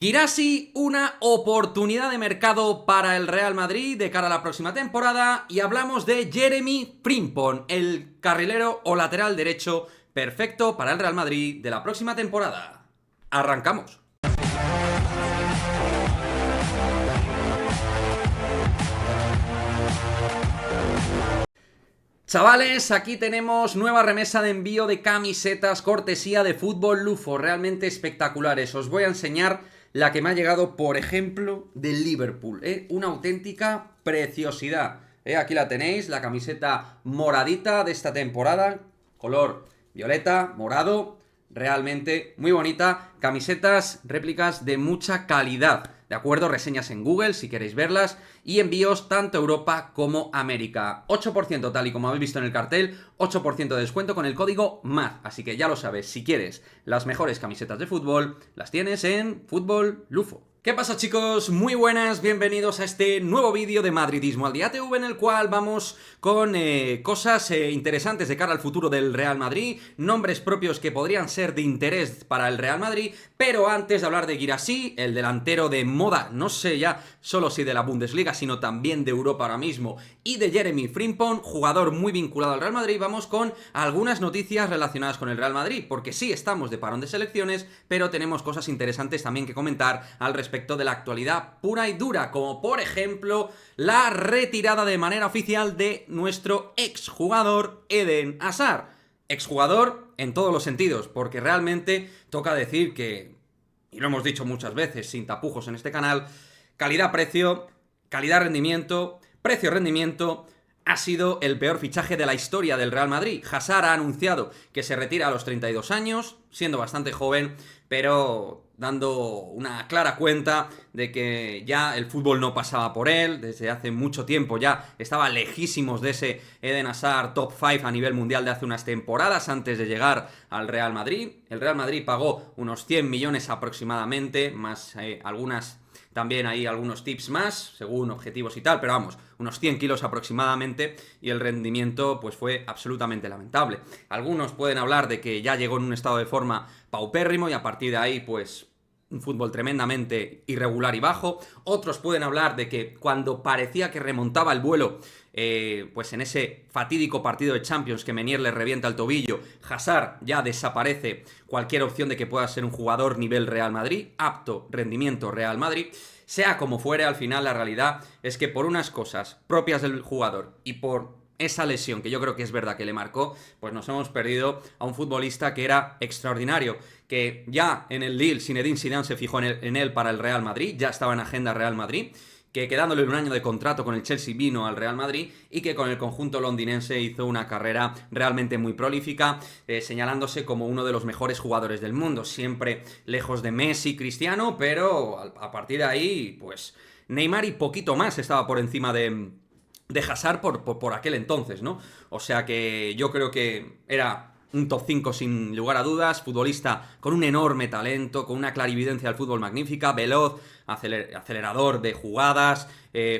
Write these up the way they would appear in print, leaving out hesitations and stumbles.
Guirassy, una oportunidad de mercado para el Real Madrid de cara a la próxima temporada, y hablamos de Jeremy Frimpong, el carrilero o lateral derecho perfecto para el Real Madrid de la próxima temporada. ¡Arrancamos! Chavales, aquí tenemos nueva remesa de envío de camisetas cortesía de Fútbol Lufo, realmente espectaculares. Os voy a enseñar la que me ha llegado, por ejemplo, del Liverpool, una auténtica preciosidad. Aquí la tenéis, la camiseta moradita de esta temporada, color violeta, morado, realmente muy bonita. Camisetas, réplicas de mucha calidad, ¿de acuerdo? Reseñas en Google si queréis verlas, y envíos tanto a Europa como a América. 8% tal y como habéis visto en el cartel, 8% de descuento con el código MAD. Así que ya lo sabes, si quieres las mejores camisetas de fútbol, las tienes en Fútbol Lufo. ¿Qué pasa, chicos? Muy buenas, bienvenidos a este nuevo vídeo de Madridismo al Día TV, en el cual vamos con cosas interesantes de cara al futuro del Real Madrid, nombres propios que podrían ser de interés para el Real Madrid, pero antes de hablar de Guirassy, el delantero de moda, no sé ya solo si de la Bundesliga, sino también de Europa ahora mismo, y de Jeremy Frimpong, jugador muy vinculado al Real Madrid, vamos con algunas noticias relacionadas con el Real Madrid, porque sí estamos de parón de selecciones, pero tenemos cosas interesantes también que comentar al respecto de la actualidad pura y dura, como por ejemplo la retirada de manera oficial de nuestro exjugador Eden Hazard. Exjugador en todos los sentidos, porque realmente toca decir que, y lo hemos dicho muchas veces sin tapujos en este canal, calidad-precio, calidad-rendimiento, precio-rendimiento, ha sido el peor fichaje de la historia del Real Madrid. Hazard ha anunciado que se retira a los 32 años, siendo bastante joven, pero dando una clara cuenta de que ya el fútbol no pasaba por él, desde hace mucho tiempo ya estaba lejísimos de ese Eden Hazard top 5 a nivel mundial de hace unas temporadas antes de llegar al Real Madrid. El Real Madrid pagó unos 100 millones aproximadamente, más algunas... También hay algunos tips más, según objetivos y tal, pero vamos, unos 100 kilos aproximadamente, y el rendimiento pues fue absolutamente lamentable. Algunos pueden hablar de que ya llegó en un estado de forma paupérrimo y a partir de ahí pues un fútbol tremendamente irregular y bajo. Otros pueden hablar de que cuando parecía que remontaba el vuelo, pues en ese fatídico partido de Champions que Meunier le revienta el tobillo, Hazard ya desaparece cualquier opción de que pueda ser un jugador nivel Real Madrid, apto rendimiento Real Madrid. Sea como fuere, al final la realidad es que por unas cosas propias del jugador y por esa lesión que yo creo que es verdad que le marcó, pues nos hemos perdido a un futbolista que era extraordinario, que ya en el Lille Zinedine Zidane se fijó en él para el Real Madrid, ya estaba en agenda Real Madrid, que quedándole un año de contrato con el Chelsea vino al Real Madrid y que con el conjunto londinense hizo una carrera realmente muy prolífica, señalándose como uno de los mejores jugadores del mundo, siempre lejos de Messi, Cristiano, pero a partir de ahí, pues Neymar y poquito más estaba por encima de Hazard por aquel entonces, ¿no? O sea que yo creo que era un top 5 sin lugar a dudas, futbolista con un enorme talento, con una clarividencia del fútbol magnífica, veloz, acelerador de jugadas,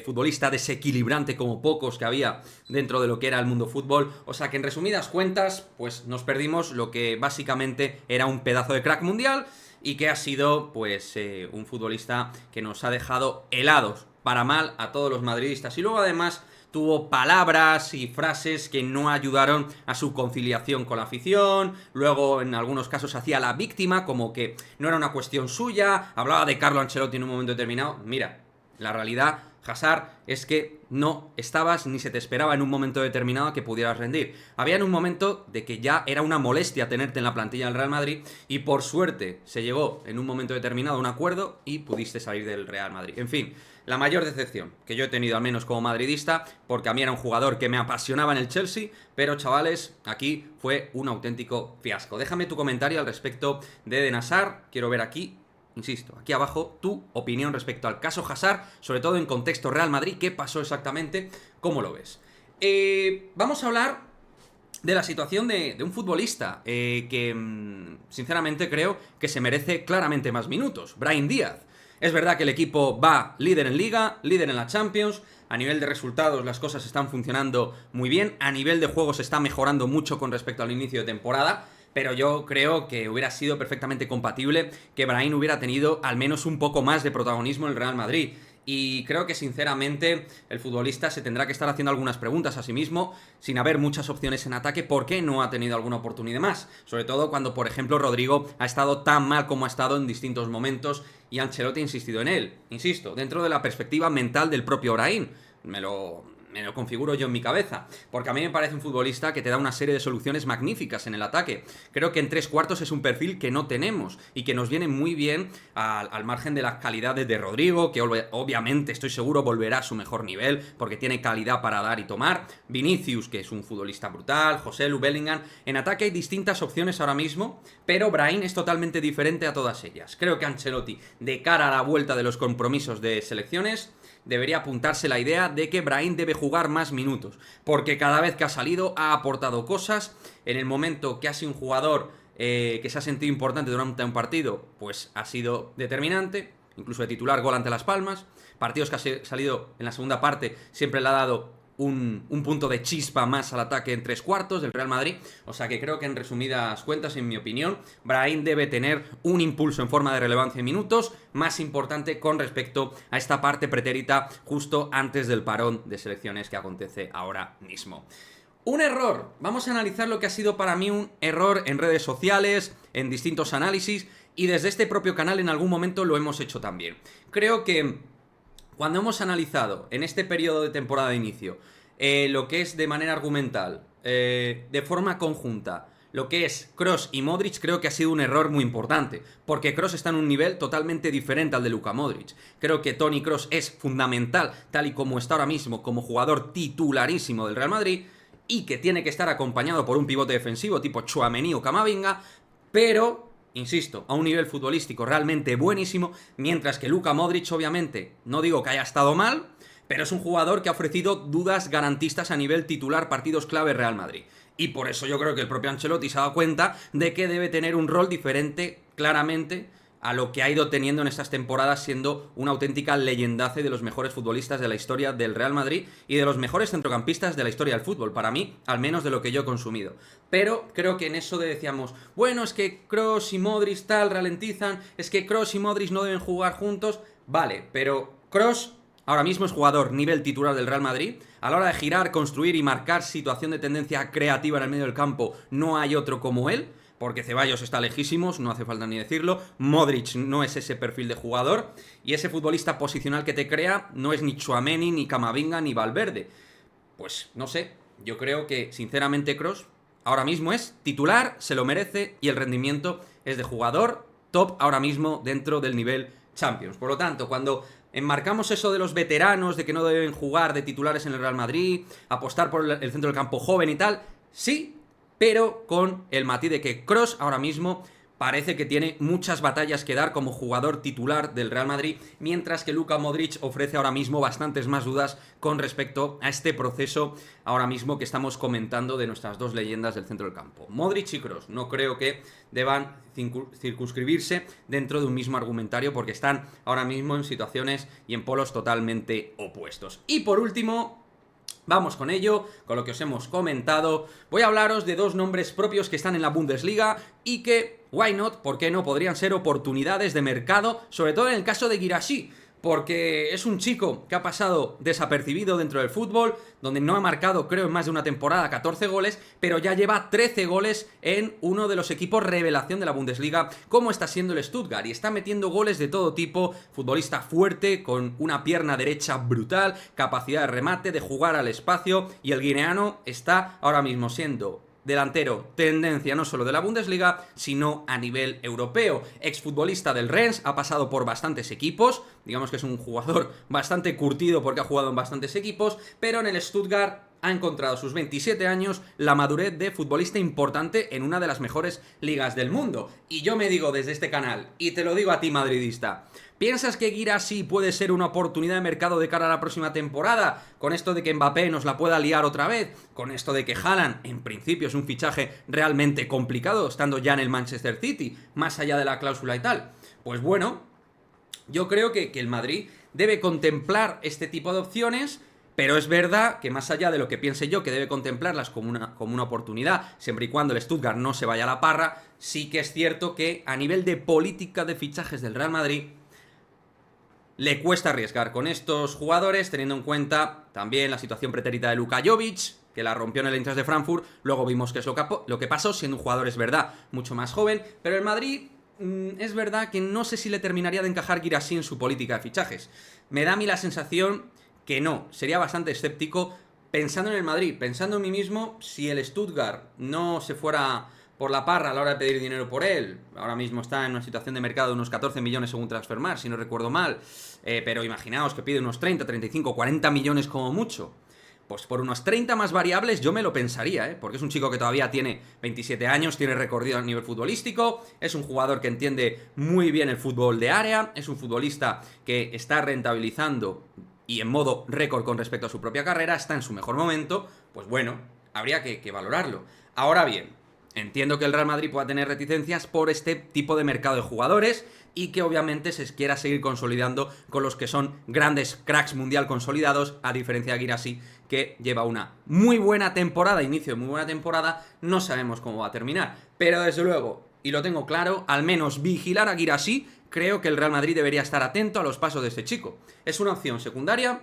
futbolista desequilibrante como pocos que había dentro de lo que era el mundo fútbol. O sea que en resumidas cuentas, pues nos perdimos lo que básicamente era un pedazo de crack mundial y que ha sido pues un futbolista que nos ha dejado helados para mal a todos los madridistas. Y luego además tuvo palabras y frases que no ayudaron a su conciliación con la afición. Luego en algunos casos hacía la víctima, como que no era una cuestión suya. Hablaba de Carlo Ancelotti en un momento determinado. Mira, la realidad, Hazard, es que no estabas ni se te esperaba en un momento determinado que pudieras rendir. Había en un momento de que ya era una molestia tenerte en la plantilla del Real Madrid y por suerte se llegó en un momento determinado a un acuerdo y pudiste salir del Real Madrid. En fin, la mayor decepción que yo he tenido, al menos como madridista, porque a mí era un jugador que me apasionaba en el Chelsea, pero chavales, aquí fue un auténtico fiasco. Déjame tu comentario al respecto de Eden Hazard, quiero ver aquí, insisto, aquí abajo, tu opinión respecto al caso Hazard, sobre todo en contexto Real Madrid, qué pasó exactamente, cómo lo ves. Vamos a hablar de la situación de un futbolista que sinceramente creo que se merece claramente más minutos, Brahim Díaz. Es verdad que el equipo va líder en Liga, líder en la Champions, a nivel de resultados las cosas están funcionando muy bien, a nivel de juego se está mejorando mucho con respecto al inicio de temporada, pero yo creo que hubiera sido perfectamente compatible que Brahim hubiera tenido al menos un poco más de protagonismo en el Real Madrid. Y creo que sinceramente el futbolista se tendrá que estar haciendo algunas preguntas a sí mismo, sin haber muchas opciones en ataque, ¿por qué no ha tenido alguna oportunidad más? Sobre todo cuando, por ejemplo, Rodrigo ha estado tan mal como ha estado en distintos momentos y Ancelotti ha insistido en él. Insisto, dentro de la perspectiva mental del propio Brahim. Me lo configuro yo en mi cabeza, porque a mí me parece un futbolista que te da una serie de soluciones magníficas en el ataque. Creo que en 3/4 es un perfil que no tenemos y que nos viene muy bien al margen de las calidades de Rodrigo, que obviamente estoy seguro volverá a su mejor nivel, porque tiene calidad para dar y tomar. Vinicius, que es un futbolista brutal, Joselu, Bellingham. En ataque hay distintas opciones ahora mismo, pero Brahim es totalmente diferente a todas ellas. Creo que Ancelotti, de cara a la vuelta de los compromisos de selecciones, debería apuntarse la idea de que Brahim debe jugar más minutos, porque cada vez que ha salido ha aportado cosas. En el momento que ha sido un jugador que se ha sentido importante durante un partido, pues ha sido determinante, incluso de titular, gol ante Las Palmas. Partidos que ha salido en la segunda parte siempre le ha dado un punto de chispa más al ataque en 3/4 del Real Madrid. O sea que creo que en resumidas cuentas, en mi opinión, Brahim debe tener un impulso en forma de relevancia en minutos más importante con respecto a esta parte pretérita justo antes del parón de selecciones que acontece ahora mismo. Un error. Vamos a analizar lo que ha sido para mí un error en redes sociales, en distintos análisis, y desde este propio canal en algún momento lo hemos hecho también. Creo que cuando hemos analizado en este periodo de temporada de inicio lo que es de manera argumental, de forma conjunta, lo que es Kroos y Modric, creo que ha sido un error muy importante, porque Kroos está en un nivel totalmente diferente al de Luka Modric. Creo que Toni Kroos es fundamental, tal y como está ahora mismo, como jugador titularísimo del Real Madrid, y que tiene que estar acompañado por un pivote defensivo tipo Tchouaméni o Camavinga, pero insisto, a un nivel futbolístico realmente buenísimo, mientras que Luka Modric, obviamente, no digo que haya estado mal, pero es un jugador que ha ofrecido dudas garantistas a nivel titular partidos clave Real Madrid. Y por eso yo creo que el propio Ancelotti se ha dado cuenta de que debe tener un rol diferente, claramente, a lo que ha ido teniendo en estas temporadas, siendo una auténtica leyendaza de los mejores futbolistas de la historia del Real Madrid y de los mejores centrocampistas de la historia del fútbol, para mí, al menos de lo que yo he consumido. Pero creo que en eso decíamos, bueno, es que Kroos y Modric tal ralentizan, es que Kroos y Modric no deben jugar juntos, vale, pero Kroos ahora mismo es jugador nivel titular del Real Madrid. A la hora de girar, construir y marcar situación de tendencia creativa en el medio del campo, no hay otro como él, porque Ceballos está lejísimos, no hace falta ni decirlo. Modric no es ese perfil de jugador, y ese futbolista posicional que te crea no es ni Tchouaméni, ni Camavinga, ni Valverde. Pues no sé, yo creo que sinceramente Kroos ahora mismo es titular, se lo merece, y el rendimiento es de jugador top ahora mismo dentro del nivel Champions. Por lo tanto, cuando enmarcamos eso de los veteranos, de que no deben jugar de titulares en el Real Madrid, apostar por el centro del campo joven y tal, sí, pero con el matiz de que Kroos ahora mismo parece que tiene muchas batallas que dar como jugador titular del Real Madrid, mientras que Luka Modric ofrece ahora mismo bastantes más dudas con respecto a este proceso ahora mismo que estamos comentando de nuestras dos leyendas del centro del campo. Modric y Kroos no creo que deban circunscribirse dentro de un mismo argumentario, porque están ahora mismo en situaciones y en polos totalmente opuestos. Y por último, vamos con ello, con lo que os hemos comentado. Voy a hablaros de dos nombres propios que están en la Bundesliga y que, why not, por qué no, podrían ser oportunidades de mercado, sobre todo en el caso de Guirassy, porque es un chico que ha pasado desapercibido dentro del fútbol, donde no ha marcado, creo, en más de una temporada 14 goles, pero ya lleva 13 goles en uno de los equipos revelación de la Bundesliga, como está siendo el Stuttgart, y está metiendo goles de todo tipo, futbolista fuerte, con una pierna derecha brutal, capacidad de remate, de jugar al espacio, y el guineano está ahora mismo siendo delantero tendencia no solo de la Bundesliga, sino a nivel europeo. Exfutbolista del Rennes, ha pasado por bastantes equipos, digamos que es un jugador bastante curtido porque ha jugado en bastantes equipos, pero en el Stuttgart ha encontrado a sus 27 años la madurez de futbolista importante en una de las mejores ligas del mundo. Y yo me digo desde este canal, y te lo digo a ti, madridista, ¿piensas que Guirassy puede ser una oportunidad de mercado de cara a la próxima temporada? Con esto de que Mbappé nos la pueda liar otra vez, con esto de que Haaland, en principio, es un fichaje realmente complicado, estando ya en el Manchester City, más allá de la cláusula y tal. Pues bueno, yo creo que el Madrid debe contemplar este tipo de opciones, Pero es verdad que más allá de lo que piense yo, que debe contemplarlas como una oportunidad, siempre y cuando el Stuttgart no se vaya a la parra, sí que es cierto que a nivel de política de fichajes del Real Madrid le cuesta arriesgar con estos jugadores, teniendo en cuenta también la situación pretérita de Luka Jovic, que la rompió en el Eintracht de Frankfurt. Luego vimos qué es lo que pasó, siendo un jugador, es verdad, mucho más joven. Pero el Madrid, es verdad que no sé si le terminaría de encajar Guirassy en su política de fichajes. Me da a mí la sensación que no, sería bastante escéptico pensando en el Madrid, pensando en mí mismo, si el Stuttgart no se fuera por la parra a la hora de pedir dinero por él. Ahora mismo está en una situación de mercado de unos 14 millones según Transfermarkt, si no recuerdo mal. Pero imaginaos que pide unos 30, 35, 40 millones como mucho. Pues por unos 30 más variables yo me lo pensaría, porque es un chico que todavía tiene 27 años, tiene recorrido a nivel futbolístico, es un jugador que entiende muy bien el fútbol de área, es un futbolista que está rentabilizando y en modo récord con respecto a su propia carrera, está en su mejor momento. Pues bueno, habría que valorarlo. Ahora bien, entiendo que el Real Madrid pueda tener reticencias por este tipo de mercado de jugadores y que obviamente se quiera seguir consolidando con los que son grandes cracks mundial consolidados, a diferencia de Guirassy, que lleva una muy buena temporada, inicio de muy buena temporada, no sabemos cómo va a terminar. Pero desde luego, y lo tengo claro, al menos vigilar a Guirassy, creo que el Real Madrid debería estar atento a los pasos de este chico. Es una opción secundaria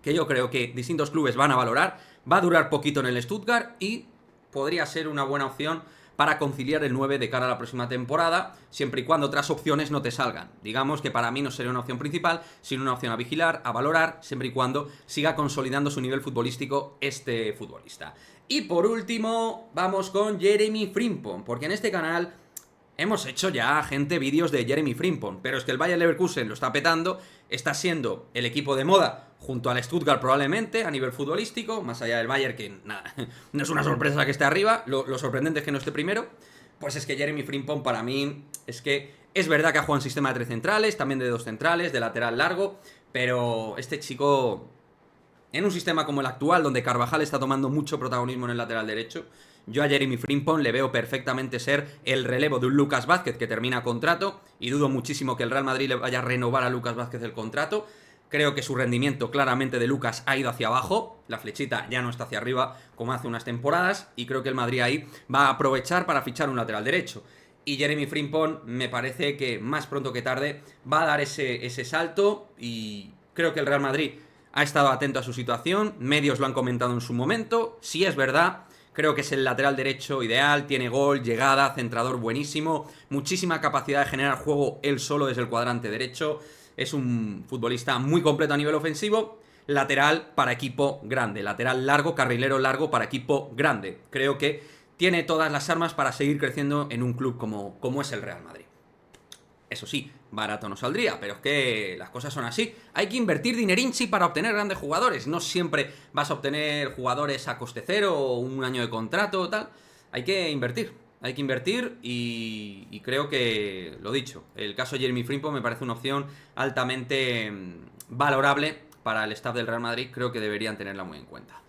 que yo creo que distintos clubes van a valorar, va a durar poquito en el Stuttgart y podría ser una buena opción para conciliar el 9 de cara a la próxima temporada, siempre y cuando otras opciones no te salgan. Digamos que para mí no sería una opción principal, sino una opción a vigilar, a valorar, siempre y cuando siga consolidando su nivel futbolístico este futbolista. Y por último, vamos con Jeremy Frimpong, porque en este canal hemos hecho ya, gente, vídeos de Jeremy Frimpong, pero es que el Bayer Leverkusen lo está petando, está siendo el equipo de moda junto al Stuttgart probablemente a nivel futbolístico, más allá del Bayern, que nada, no es una sorpresa que esté arriba, lo sorprendente es que no esté primero. Pues es que Jeremy Frimpong para mí es que es verdad que ha jugado en sistema de 3 centrales, también de 2 centrales, de lateral largo, pero este chico, en un sistema como el actual, donde Carvajal está tomando mucho protagonismo en el lateral derecho, yo a Jeremy Frimpong le veo perfectamente ser el relevo de un Lucas Vázquez que termina contrato, y dudo muchísimo que el Real Madrid le vaya a renovar a Lucas Vázquez el contrato. Creo que su rendimiento claramente de Lucas ha ido hacia abajo, la flechita ya no está hacia arriba como hace unas temporadas, y creo que el Madrid ahí va a aprovechar para fichar un lateral derecho. Y Jeremy Frimpong me parece que más pronto que tarde va a dar ese salto, y creo que el Real Madrid ha estado atento a su situación, medios lo han comentado en su momento, si es verdad. Creo que es el lateral derecho ideal, tiene gol, llegada, centrador buenísimo, muchísima capacidad de generar juego él solo desde el cuadrante derecho. Es un futbolista muy completo a nivel ofensivo, lateral para equipo grande, lateral largo, carrilero largo para equipo grande. Creo que tiene todas las armas para seguir creciendo en un club como es el Real Madrid. Eso sí, barato no saldría, pero es que las cosas son así. Hay que invertir dinerinchi para obtener grandes jugadores. No siempre vas a obtener jugadores a coste cero o un año de contrato o tal. Hay que invertir. Hay que invertir y creo que, lo dicho, el caso de Jeremy Frimpong me parece una opción altamente valorable para el staff del Real Madrid. Creo que deberían tenerla muy en cuenta.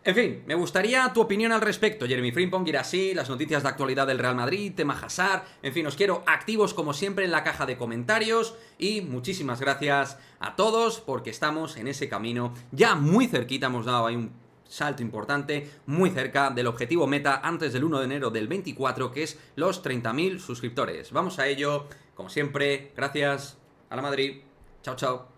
En fin, me gustaría tu opinión al respecto. Jeremy Frimpong, Guirassy, las noticias de actualidad del Real Madrid, tema Hazard. En fin, os quiero activos como siempre en la caja de comentarios. Y muchísimas gracias a todos porque estamos en ese camino ya muy cerquita. Hemos dado ahí un salto importante, muy cerca del objetivo meta antes del 1 de enero del 24, que es los 30.000 suscriptores. Vamos a ello, como siempre, gracias a la Madrid. Chao, chao.